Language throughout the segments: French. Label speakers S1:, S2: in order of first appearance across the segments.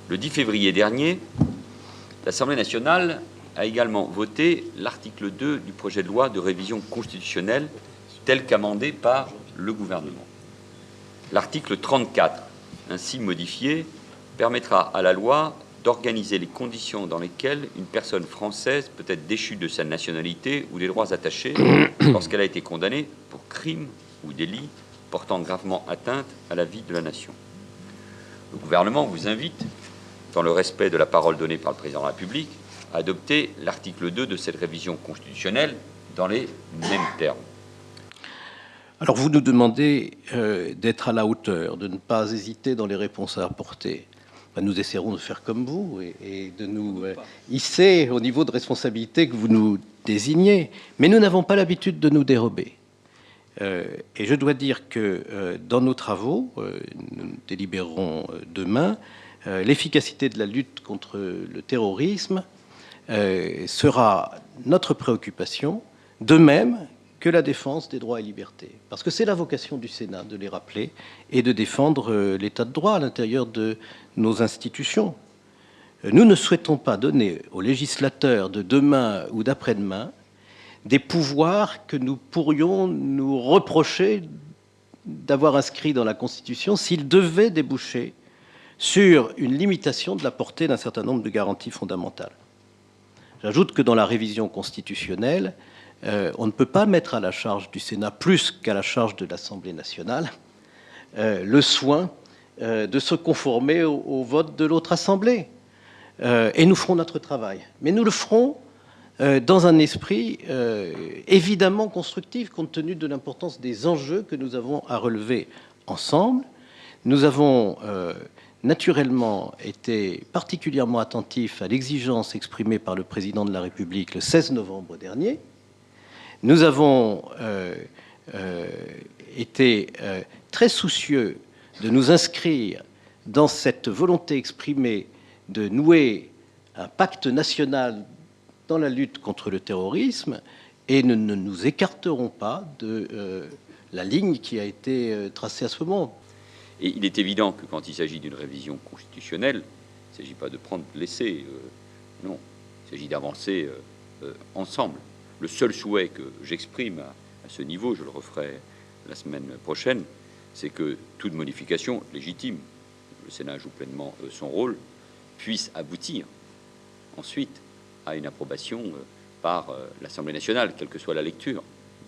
S1: Le 10 février dernier, l'Assemblée nationale a également voté l'article 2 du projet de loi de révision constitutionnelle tel qu'amendé par le gouvernement. L'article 34, ainsi modifié, permettra à la loi d'organiser les conditions dans lesquelles une personne française peut être déchue de sa nationalité ou des droits attachés lorsqu'elle a été condamnée pour crime ou délit portant gravement atteinte à la vie de la nation. Le gouvernement vous invite, dans le respect de la parole donnée par le président de la République, à adopter l'article 2 de cette révision constitutionnelle dans les mêmes termes.
S2: Alors vous nous demandez d'être à la hauteur, de ne pas hésiter dans les réponses à apporter. Nous essaierons de faire comme vous et de nous hisser au niveau de responsabilité que vous nous désignez. Mais nous n'avons pas l'habitude de nous dérober. Et je dois dire que dans nos travaux, nous délibérerons demain, l'efficacité de la lutte contre le terrorisme sera notre préoccupation, de même que la défense des droits et libertés. Parce que c'est la vocation du Sénat de les rappeler et de défendre l'état de droit à l'intérieur de nos institutions. Nous ne souhaitons pas donner aux législateurs de demain ou d'après-demain des pouvoirs que nous pourrions nous reprocher d'avoir inscrits dans la Constitution s'ils devaient déboucher sur une limitation de la portée d'un certain nombre de garanties fondamentales. J'ajoute que dans la révision constitutionnelle, on ne peut pas mettre à la charge du Sénat, plus qu'à la charge de l'Assemblée nationale, le soin de se conformer au vote de l'autre Assemblée. Et nous ferons notre travail. Mais nous le ferons dans un esprit évidemment constructif, compte tenu de l'importance des enjeux que nous avons à relever ensemble. Nous avons naturellement été particulièrement attentifs à l'exigence exprimée par le président de la République le 16 novembre dernier. Nous avons été très soucieux de nous inscrire dans cette volonté exprimée de nouer un pacte national dans la lutte contre le terrorisme, et nous ne nous écarterons pas de la ligne qui a été tracée à ce moment.
S1: Et il est évident que quand il s'agit d'une révision constitutionnelle, il ne s'agit pas de prendre, de laisser, non, il s'agit d'avancer ensemble. Le seul souhait que j'exprime à ce niveau, je le referai la semaine prochaine, c'est que toute modification légitime, le Sénat joue pleinement son rôle, puisse aboutir ensuite à une approbation par l'Assemblée nationale, quelle que soit la lecture,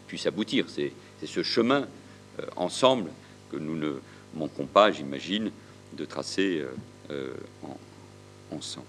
S1: puisse aboutir. C'est ce chemin ensemble que nous ne manquons pas, j'imagine, de tracer ensemble.